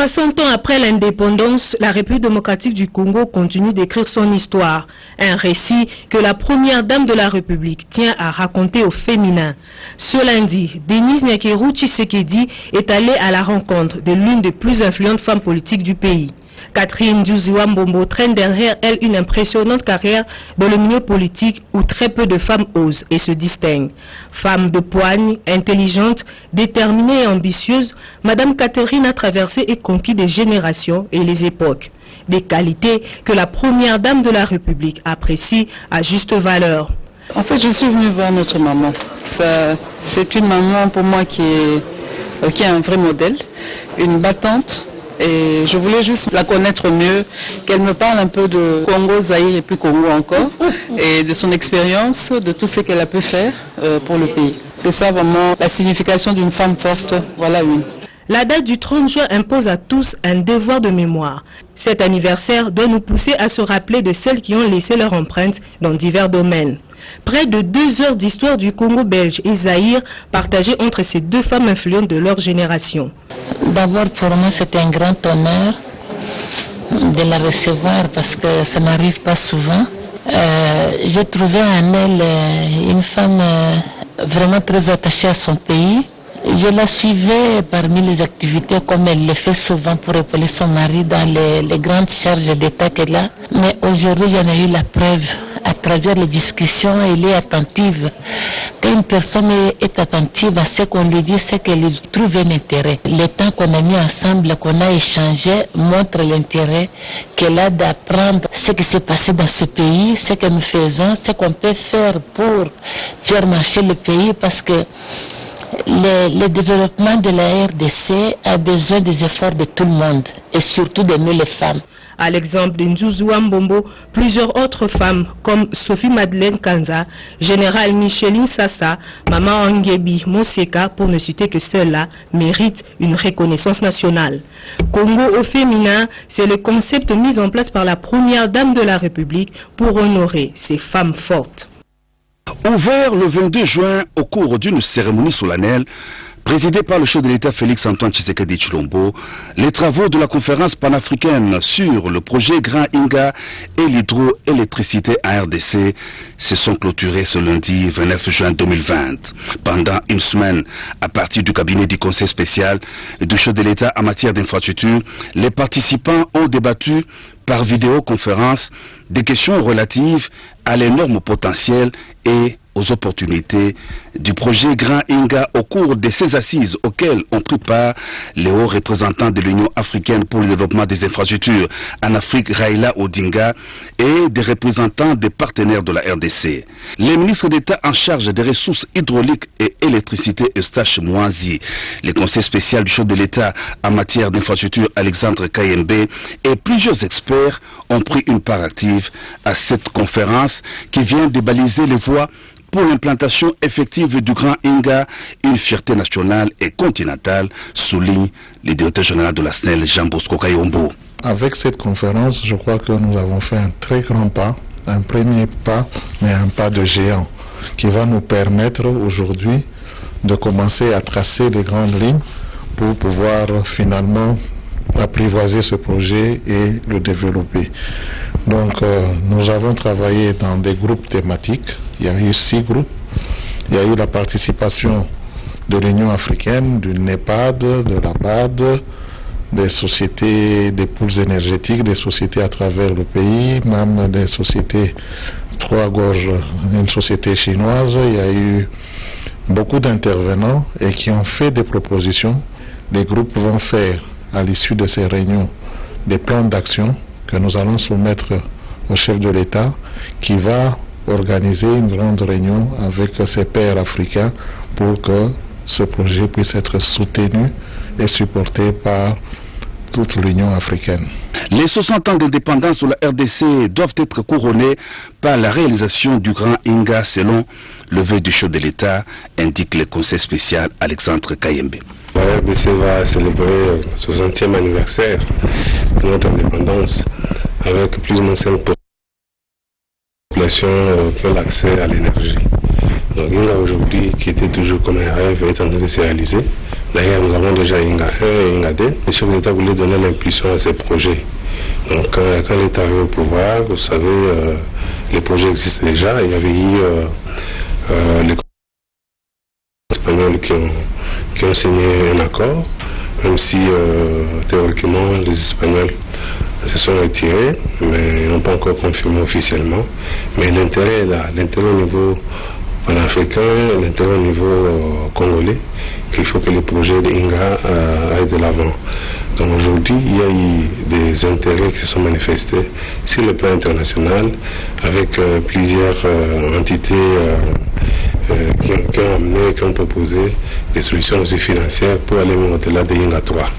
60 ans après l'indépendance, la République démocratique du Congo continue d'écrire son histoire. Un récit que la première dame de la République tient à raconter au féminin. Ce lundi, Denise Nyakeru Tshisekedi est allée à la rencontre de l'une des plus influentes femmes politiques du pays. Catherine Ndiouziouambombo traîne derrière elle une impressionnante carrière dans le milieu politique où très peu de femmes osent et se distinguent. Femme de poigne, intelligente, déterminée et ambitieuse, Madame Catherine a traversé et conquis des générations et les époques. Des qualités que la première dame de la République apprécie à juste valeur. En fait, je suis venue voir notre maman. C'est une maman pour moi qui est un vrai modèle, une battante. Et je voulais juste la connaître mieux, qu'elle me parle un peu de Congo, Zaïre et puis Congo encore, et de son expérience, de tout ce qu'elle a pu faire pour le pays. C'est ça vraiment la signification d'une femme forte, voilà une. La date du 30 juin impose à tous un devoir de mémoire. Cet anniversaire doit nous pousser à se rappeler de celles qui ont laissé leur empreinte dans divers domaines. Près de 2 heures d'histoire du Congo belge et Zaïre partagées entre ces deux femmes influentes de leur génération. D'abord pour moi c'est un grand honneur de la recevoir parce que ça n'arrive pas souvent. J'ai trouvé en elle une femme vraiment très attachée à son pays. Je la suivais parmi les activités comme elle le fait souvent pour épauler son mari dans les grandes charges d'État qu'elle a. Mais aujourd'hui j'en ai eu la preuve. À travers les discussions, elle est attentive. Quand une personne est attentive à ce qu'on lui dit, c'est qu'elle y trouve un intérêt. Le temps qu'on a mis ensemble, qu'on a échangé, montre l'intérêt qu'elle a d'apprendre ce qui s'est passé dans ce pays, ce que nous faisons, ce qu'on peut faire pour faire marcher le pays, parce que le développement de la RDC a besoin des efforts de tout le monde, et surtout de nous les femmes. À l'exemple de Ndiouziouambombo, plusieurs autres femmes comme Sophie Madeleine Kanza, Général Micheline Sassa, Maman Angebi Monseka, pour ne citer que celles-là, méritent une reconnaissance nationale. Congo au féminin, c'est le concept mis en place par la première dame de la République pour honorer ces femmes fortes. Ouvert le 22 juin au cours d'une cérémonie solennelle, présidée par le chef de l'État Félix Antoine Tshisekedi Tshilombo, les travaux de la conférence panafricaine sur le projet Grand Inga et l'hydroélectricité en RDC se sont clôturés ce lundi 29 juin 2020. Pendant une semaine, à partir du cabinet du conseil spécial du chef de l'État en matière d'infrastructure, les participants ont débattu par vidéoconférence des questions relatives à l'énorme potentiel et aux opportunités du projet Grand Inga au cours de ces assises auxquelles ont pris part les hauts représentants de l'Union africaine pour le développement des infrastructures en Afrique, Raila Odinga, et des représentants des partenaires de la RDC. Les ministres d'État en charge des ressources hydrauliques et électricité, Eustache Mouanzi, le conseil spécial du chef de l'État en matière d'infrastructure, Alexandre Kayembe, et plusieurs experts ont pris une part active à cette conférence qui vient de baliser les voies pour l'implantation effective du Grand Inga, une fierté nationale et continentale, souligne le directeur général de la SNEL, Jean-Bosco Kayombo. Avec cette conférence, je crois que nous avons fait un très grand pas, un premier pas, mais un pas de géant, qui va nous permettre aujourd'hui de commencer à tracer les grandes lignes pour pouvoir finalement apprivoiser ce projet et le développer. Donc nous avons travaillé dans des groupes thématiques. Il y a eu 6 groupes. Il y a eu la participation de l'Union africaine, du NEPAD, de la BAD, des sociétés, des pôles énergétiques, des sociétés à travers le pays, même des sociétés Trois Gorges, une société chinoise. Il y a eu beaucoup d'intervenants et qui ont fait des propositions. Les groupes vont faire à l'issue de ces réunions des plans d'action que nous allons soumettre au chef de l'État qui va organiser une grande réunion avec ses pairs africains pour que ce projet puisse être soutenu et supporté par toute l'Union africaine. Les 60 ans d'indépendance de la RDC doivent être couronnés par la réalisation du Grand Inga selon le vœu du chef de l'État, indique le conseil spécial Alexandre Kayembe. La RDC va célébrer le 60e anniversaire de notre indépendance avec plus ou moins 5% de la population qui ont l'accès à l'énergie. Donc Inga aujourd'hui, qui était toujours comme un rêve, est en train de se réaliser. D'ailleurs, nous avons déjà Inga 1 et Inga 2. Le chef d'État voulait donner l'impulsion à ces projets. Donc quand l'État arrive au pouvoir, vous savez, les projets existent déjà. Il y avait eu les Espagnols qui ont signé un accord, même si théoriquement les Espagnols se sont retirés, mais ils n'ont pas encore confirmé officiellement. Mais l'intérêt est là, l'intérêt au niveau panafricain, l'intérêt au niveau congolais, qu'il faut que les projets de Inga aillent de l'avant. Donc aujourd'hui, il y a eu des intérêts qui se sont manifestés sur le plan international avec plusieurs entités qui ont amené, qui ont proposé des solutions aussi financières pour aller au-delà de Inga 3.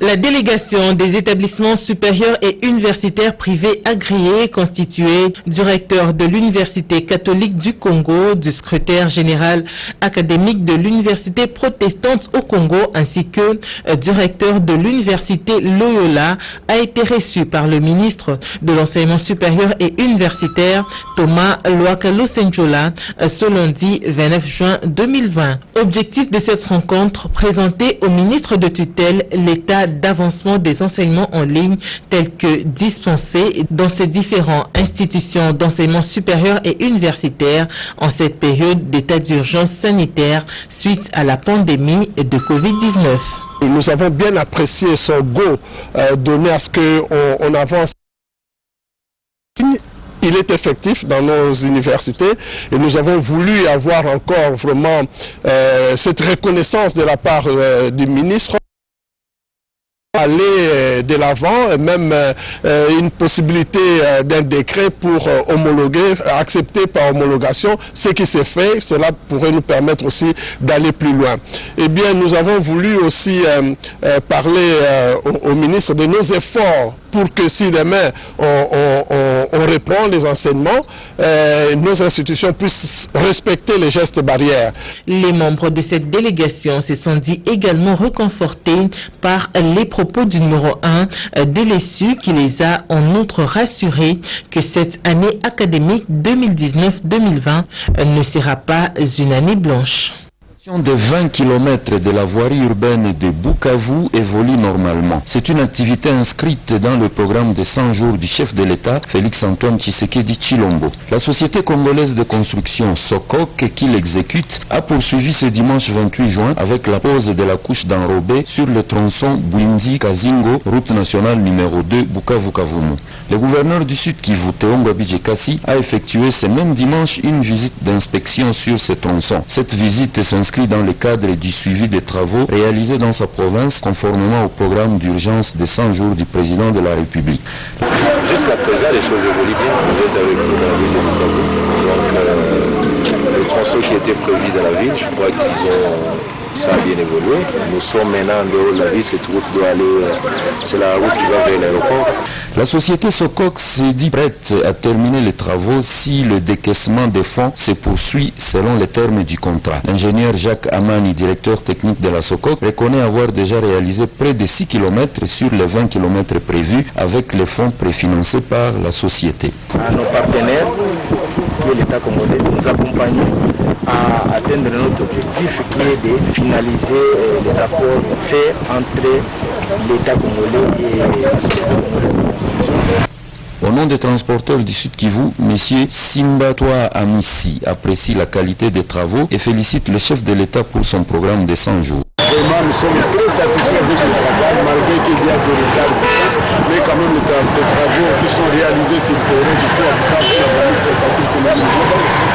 La délégation des établissements supérieurs et universitaires privés agréés constituée du recteur de l'Université catholique du Congo, du secrétaire général académique de l'Université protestante au Congo ainsi que du recteur de l'Université Loyola a été reçue par le ministre de l'Enseignement supérieur et universitaire Thomas Lwakalo-Senjola ce lundi 29 juin 2020. Objectif de cette rencontre, présenter au ministre de tutelle l'État d'avancement des enseignements en ligne tels que dispensés dans ces différentes institutions d'enseignement supérieur et universitaire en cette période d'état d'urgence sanitaire suite à la pandémie de Covid-19. Nous avons bien apprécié son go donné à ce qu'on avance. Il est effectif dans nos universités et nous avons voulu avoir encore vraiment cette reconnaissance de la part du ministre. Aller de l'avant et même une possibilité d'un décret pour homologuer, accepter par homologation ce qui s'est fait. Cela pourrait nous permettre aussi d'aller plus loin. Eh bien, nous avons voulu aussi parler au ministre de nos efforts pour que si demain on reprend les enseignements, nos institutions puissent respecter les gestes barrières. Les membres de cette délégation se sont dit également réconfortés par les propos du numéro 1 de l'ESU qui les a en outre rassurés que cette année académique 2019-2020 ne sera pas une année blanche. De 20 km de la voirie urbaine de Bukavu évolue normalement. C'est une activité inscrite dans le programme de 100 jours du chef de l'État, Félix-Antoine Tshisekedi Tshilombo. La société congolaise de construction Sokok, qui l'exécute, a poursuivi ce dimanche 28 juin avec la pose de la couche d'enrobé sur le tronçon Bwindi-Kazingo, route nationale numéro 2, Bukavu-Kavumu. Le gouverneur du Sud Kivu, Teongwa Bijekasi, a effectué ce même dimanche une visite d'inspection sur ce tronçon. Cette visite s'inscrit dans le cadre du suivi des travaux réalisés dans sa province conformément au programme d'urgence de 100 jours du président de la République. Jusqu'à présent, les choses évoluent bien. Vous êtes avec nous dans la ville de Bukavu. Donc, le tronçon qui était prévu dans la ville, je crois qu'ils ont... Ça a bien évolué. Nous sommes maintenant en dehors de la ville. Cette route doit aller, c'est la route qui va vers l'aéroport. La société Sokok s'est dit prête à terminer les travaux si le décaissement des fonds se poursuit selon les termes du contrat. L'ingénieur Jacques Amani, directeur technique de la Sokok, reconnaît avoir déjà réalisé près de 6 km sur les 20 km prévus avec les fonds préfinancés par la société. À nos partenaires, que l'État congolais nous accompagne à atteindre notre objectif qui est de finaliser les accords faits entre l'État congolais et la société congolaise de construction. Au nom des transporteurs du Sud Kivu, M. Simbatwa Amissi apprécie la qualité des travaux et félicite le chef de l'État pour son programme de 100 jours. Vraiment, nous sommes très satisfaits avec le travail, malgré qu'il y a des retards. Mais quand même, les travaux qui sont réalisés sur le terrain, surtout à Bukavu, c'est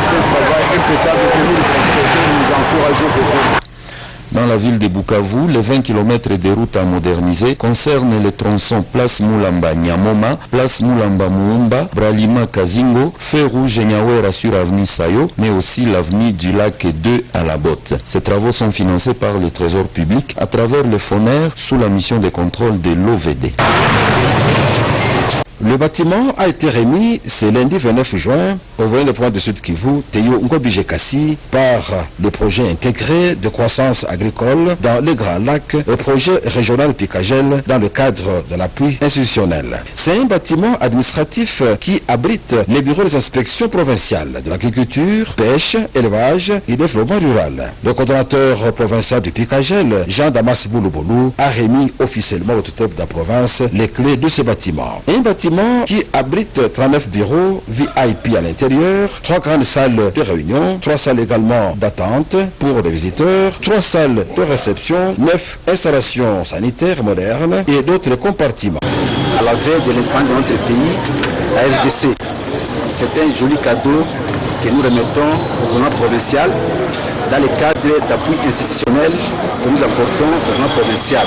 un travail impeccable que nous, les transporteurs, nous encourageons beaucoup. Dans la ville de Bukavu, les 20 km de route à moderniser concernent les tronçons Place Moulamba Nyamoma, Place Moulamba Muumba, Bralima Kazingo, Feu Rouge Nyawera sur avenue Sayo, mais aussi l'avenue du Lac 2 à la Botte. Ces travaux sont financés par le Trésor public à travers le FONER sous la mission de contrôle de l'OVD. Le bâtiment a été remis ce lundi 29 juin au gouverneur de province de Sud Kivu, Théo Ngobije Kassi, par le projet intégré de croissance agricole dans les Grands Lacs et projet régional Picagel dans le cadre de l'appui institutionnel. C'est un bâtiment administratif qui abrite les bureaux des inspections provinciales de l'agriculture, pêche, élevage et développement rural. Le coordonnateur provincial du Picagel, Jean-Damas Boulouboulou, a remis officiellement au tutelle de la province les clés de ce bâtiment. Un bâtiment qui abrite 39 bureaux VIP à l'intérieur, 3 grandes salles de réunion, 3 salles également d'attente pour les visiteurs, 3 salles de réception, 9 installations sanitaires modernes et d'autres compartiments. À la veille de l'indépendance de notre pays, la RDC, c'est un joli cadeau que nous remettons au gouvernement provincial dans le cadre d'appui institutionnel que nous apportons au gouvernement provincial.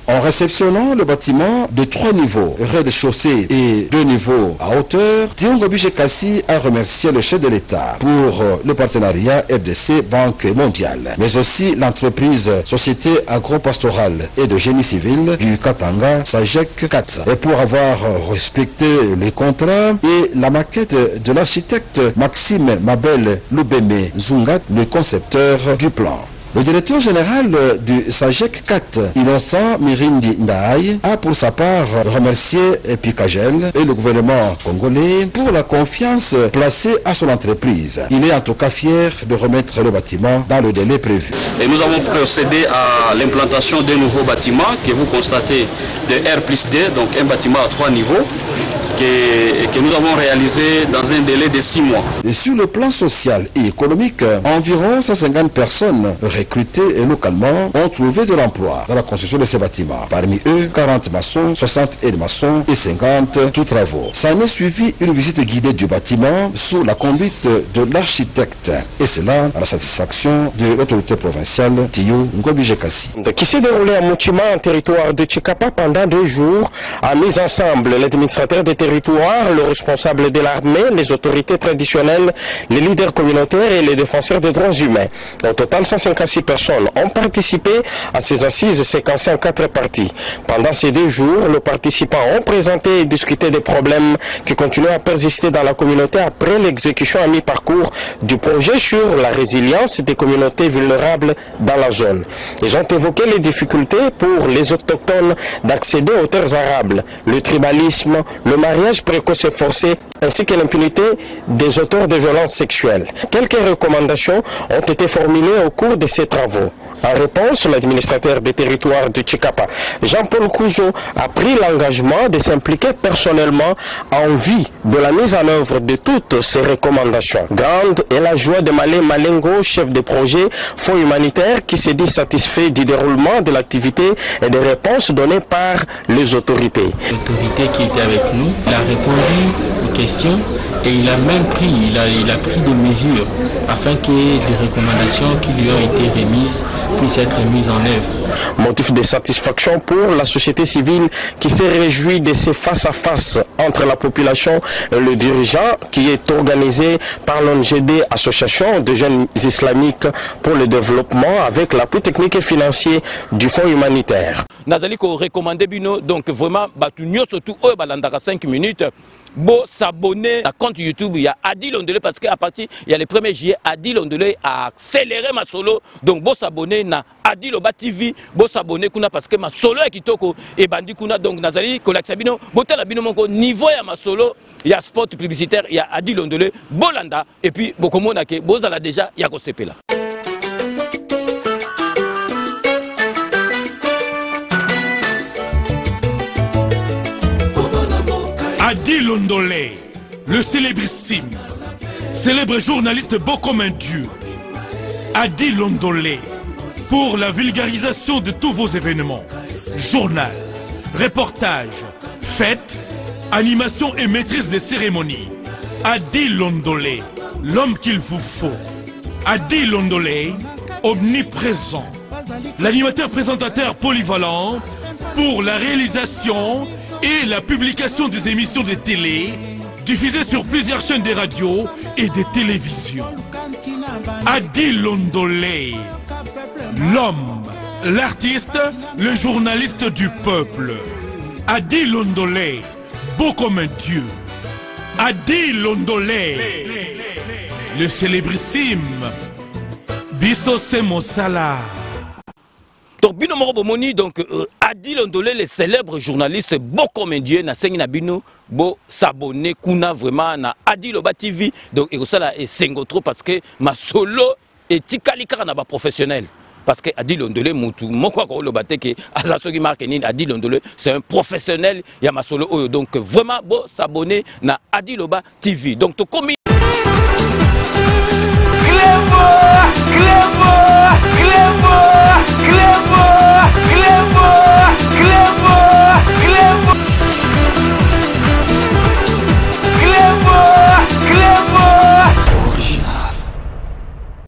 En réceptionnant le bâtiment de 3 niveaux, rez-de-chaussée et 2 niveaux à hauteur, Théo Ngobije Kassi a remercié le chef de l'État pour le partenariat RDC Banque mondiale, mais aussi l'entreprise Société agro-pastorale et de génie civil du Katanga, SAGEC 4, et pour avoir respecté les contrats et la maquette de l'architecte Maxime Mabel Loubeme Zungat, le concepteur du plan. Le directeur général du SAGEC 4, Innocent Mirindi Ndaï, a pour sa part remercié Picagel et le gouvernement congolais pour la confiance placée à son entreprise. Il est en tout cas fier de remettre le bâtiment dans le délai prévu. Et nous avons procédé à l'implantation d'un nouveau bâtiment que vous constatez de R+D, donc un bâtiment à 3 niveaux. Que nous avons réalisé dans un délai de 6 mois. Et sur le plan social et économique, environ 150 personnes recrutées localement ont trouvé de l'emploi dans la construction de ces bâtiments. Parmi eux, 40 maçons, 60 aides-maçons et 50 tout travaux. Ça en est suivi une visite guidée du bâtiment sous la conduite de l'architecte. Et cela à la satisfaction de l'autorité provinciale Théo Ngobije Kassi. Qui s'est déroulé à Moutima, en territoire de Tchikapa, pendant 2 jours, a mis ensemble l'administrateur des territoire, le responsable de l'armée, les autorités traditionnelles, les leaders communautaires et les défenseurs des droits humains. Au total, 156 personnes ont participé à ces assises séquencées en 4 parties. Pendant ces 2 jours, les participants ont présenté et discuté des problèmes qui continuent à persister dans la communauté après l'exécution à mi-parcours du projet sur la résilience des communautés vulnérables dans la zone. Ils ont évoqué les difficultés pour les autochtones d'accéder aux terres arables, le tribalisme, le mariage précoce et forcé, ainsi que l'impunité des auteurs de violences sexuelles. Quelques recommandations ont été formulées au cours de ces travaux. En réponse, l'administrateur des territoires de Tchikapa, Jean-Paul Kouzo, a pris l'engagement de s'impliquer personnellement en vue de la mise en œuvre de toutes ces recommandations. Grande est la joie de Malé Malengo, chef de projet Fonds humanitaire, qui s'est dit satisfait du déroulement de l'activité et des réponses données par les autorités. L'autorité qui était avec nous, il a répondu aux questions et il a même pris, il a pris des mesures afin que les recommandations qui lui ont été remises puissent être mises en œuvre. Motif de satisfaction pour la société civile qui s'est réjouie de ces face-à-face entre la population et le dirigeant qui est organisé par l'ONGD, Association de jeunes islamiques pour le développement, avec l'appui technique et financier du Fonds humanitaire. Nazali ko recommander bino, donc vraiment batunyo surtout au balandaka 5 minutes. Bon, s'abonner à compte YouTube, il y a Adi Londolé parce qu'à partir, il y a le 1er juillet, Adi Londolé a accéléré ma solo. Donc, bon, s'abonner na Adi Loba TV, bon, s'abonner kuna parce que ma solo est kitoko et bandi kuna. Donc, Nazali, Kolak-Sabino, Botel Abino Monko, niveau ya ma solo, il y a spot publicitaire, il y a Adi Londolé, Bolanda, et puis, Bokomonake, Bozala déjà, il y a Kosepela. Adi Londolé, le célébrissime, célèbre journaliste beau comme un dieu. Adi Londolé, pour la vulgarisation de tous vos événements, journal, reportage, fêtes, animation et maîtrise des cérémonies. Adi Londolé, l'homme qu'il vous faut. Adi Londolé, omniprésent, l'animateur présentateur polyvalent pour la réalisation et la publication des émissions de télé diffusées sur plusieurs chaînes de radio et de télévision. Adi Londolé, l'homme, l'artiste, le journaliste du peuple. Adi Londolé, beau comme un dieu. Adi Londolé, le célébrissime Bisso Semosala. Donc bino moko bomoni donc Adi Londolé, le célèbre journaliste beau comme un dieu, na sengi na bino bo s'abonner kuna vraiment na Adi Loba TV. Donc et ça là et sengo trop parce que ma solo et tikali kaka na ba professionnel. Parce que Adi Londolé mutu moko ko loba te ke azasoki marketing Adi Londolé c'est un professionnel ya ma solo oyo. Donc vraiment bo s'abonner na Adi Loba TV. Donc to komi